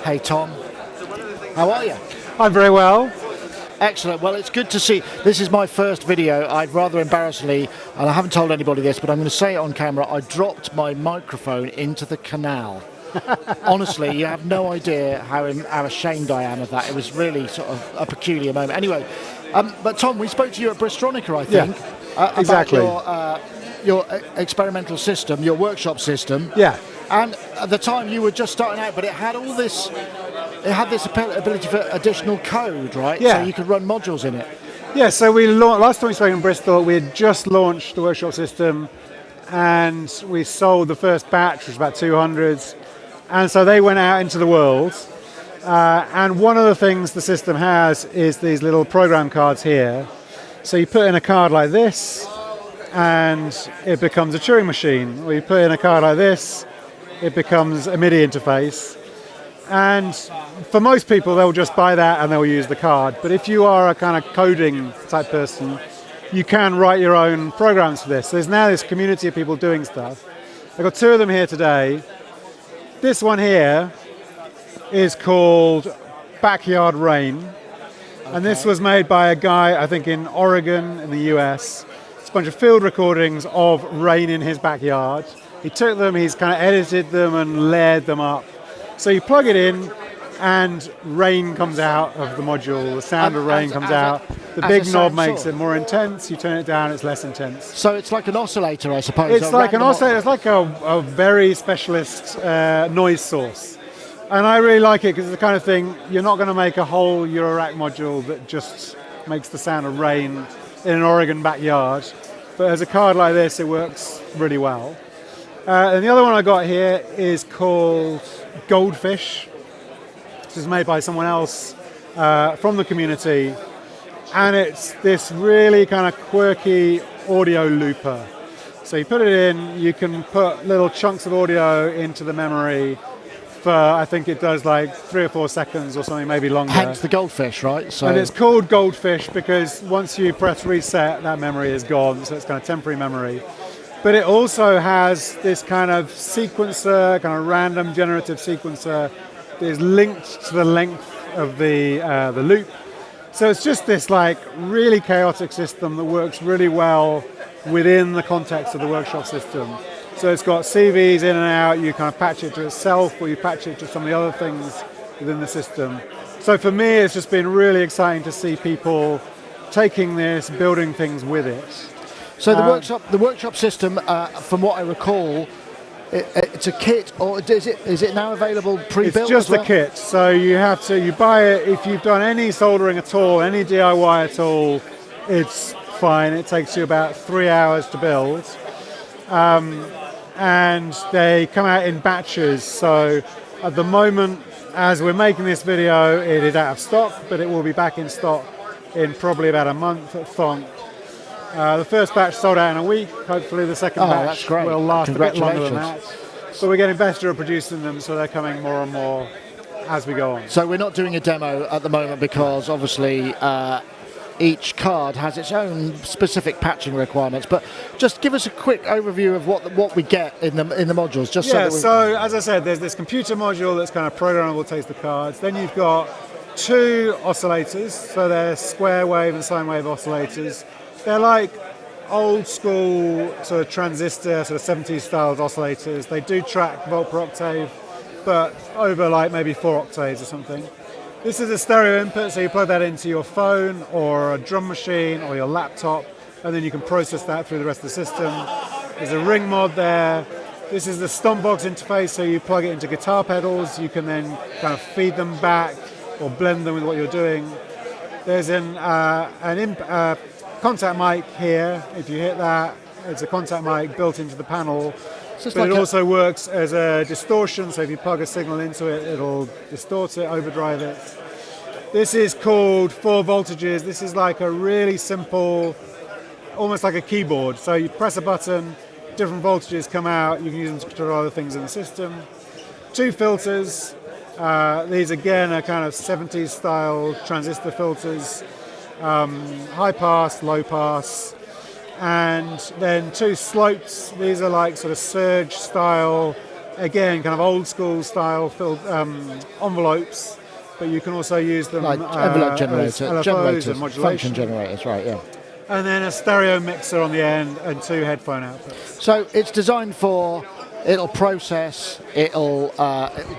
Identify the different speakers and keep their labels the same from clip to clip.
Speaker 1: Hey Tom, how are you?
Speaker 2: I'm very well.
Speaker 1: Excellent. Well, it's good to see. This is my first video. I'd rather embarrassingly, and I haven't told anybody this, but I'm going to say it on camera, I dropped my microphone into the canal. Honestly, you have no idea how ashamed I am of that. It was really sort of a peculiar moment. Anyway, but Tom, we spoke to you at Bristronica, I think,
Speaker 2: exactly.
Speaker 1: about your experimental system, your workshop system.
Speaker 2: Yeah.
Speaker 1: And at the time you were just starting out, but it had all this, it had this ability for additional code, right?
Speaker 2: Yeah.
Speaker 1: So you could run modules in it.
Speaker 2: Yeah, so we last time we spoke in Bristol, we had just launched the workshop system and we sold the first batch, which was about 200. And so they went out into the world. And one of the things the system has is these little program cards here. So you put in a card like this and it becomes a Turing machine. Or you put in a card like this, it becomes a MIDI interface. And for most people, they'll just buy that and they'll use the card. But if you are a kind of coding type person, you can write your own programs for this. There's now this community of people doing stuff. I've got two of them here today. This one here is called Backyard Rain. Okay. And this was made by a guy, I think in Oregon in the US. It's a bunch of field recordings of rain in his backyard. He took them, he's kind of edited them and layered them up. So you plug it in and rain comes out of the module, the sound of rain comes out. The big knob makes it more intense, you turn it down, it's less intense.
Speaker 1: So it's like an oscillator, I suppose.
Speaker 2: It's like an oscillator, it's like a very specialist noise source. And I really like it because it's the kind of thing, you're not going to make a whole Eurorack module that just makes the sound of rain in an Oregon backyard. But as a card like this, it works really well. And the other one I got here is called Goldfish. This is made by someone else from the community. And it's this really kind of quirky audio looper. So you put it in, you can put little chunks of audio into the memory for, I think it does like 3 or 4 seconds or something, maybe longer.
Speaker 1: Hence the Goldfish, right? So.
Speaker 2: And it's called Goldfish because once you press reset, that memory is gone. So it's kind of temporary memory. But it also has this kind of sequencer, kind of random generative sequencer that is linked to the length of the loop. So it's just this like really chaotic system that works really well within the context of the workshop system. So it's got CVs in and out, you kind of patch it to itself or you patch it to some of the other things within the system. So for me, it's just been really exciting to see people taking this, building things with it.
Speaker 1: So the workshop system, from what I recall, it's a kit, or is it now available pre-built?
Speaker 2: It's just a kit. So you buy it if you've done any soldering at all, any DIY at all. It's fine. It takes you about 3 hours to build, and they come out in batches. So at the moment, as we're making this video, it is out of stock, but it will be back in stock in probably about a month at Thonk. The first batch sold out in a week. Hopefully the second batch will last a bit longer than that. So we're getting better at producing them, so they're coming more and more as we go on.
Speaker 1: So we're not doing a demo at the moment because obviously each card has its own specific patching requirements. But just give us a quick overview of what we get in the modules. Just
Speaker 2: so as I said, there's this computer module that's kind of programmable, takes the cards. Then you've got 2 oscillators, so they're square wave and sine wave oscillators. They're like old school sort of transistor, sort of 70s style oscillators. They do track volt per octave, but over like maybe 4 octaves or something. This is a stereo input, so you plug that into your phone or a drum machine or your laptop, and then you can process that through the rest of the system. There's a ring mod there. This is the Stompbox interface, so you plug it into guitar pedals. You can then kind of feed them back or blend them with what you're doing. There's an contact mic here. If you hit that, it's a contact mic built into the panel. But it also works as a distortion, so if you plug a signal into it, it'll distort it, overdrive it. This is called 4 voltages. This is like a really simple, almost like a keyboard. So you press a button, different voltages come out, you can use them to control other things in the system. 2 filters. These again are kind of 70s style transistor filters. High pass, low pass, and then 2 slopes. These are like sort of surge style again, kind of old school style filled envelopes, but you can also use them
Speaker 1: Like envelope
Speaker 2: as
Speaker 1: generators,
Speaker 2: LFOs and modulation.
Speaker 1: function generators, right? Yeah.
Speaker 2: And then a stereo mixer on the end and 2 headphone outputs.
Speaker 1: So it's designed for. It'll process. It'll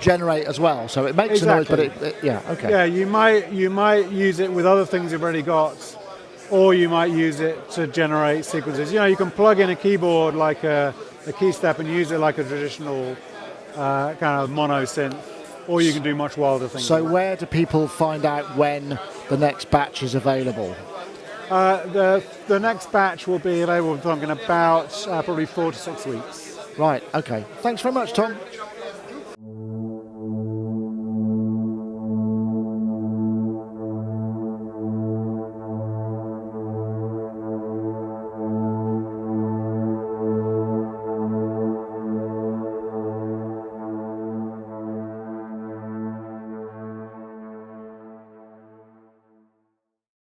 Speaker 1: generate as well. So it makes
Speaker 2: Exactly.
Speaker 1: a noise, but yeah, okay.
Speaker 2: Yeah, you might use it with other things you've already got, or you might use it to generate sequences. You can plug in a keyboard like a key step and use it like a traditional kind of mono synth, or you can do much wilder things.
Speaker 1: So where do people find out when the next batch is available?
Speaker 2: The next batch will be available, I'm talking about probably 4 to 6 weeks.
Speaker 1: Right, okay. Thanks very much, Tom.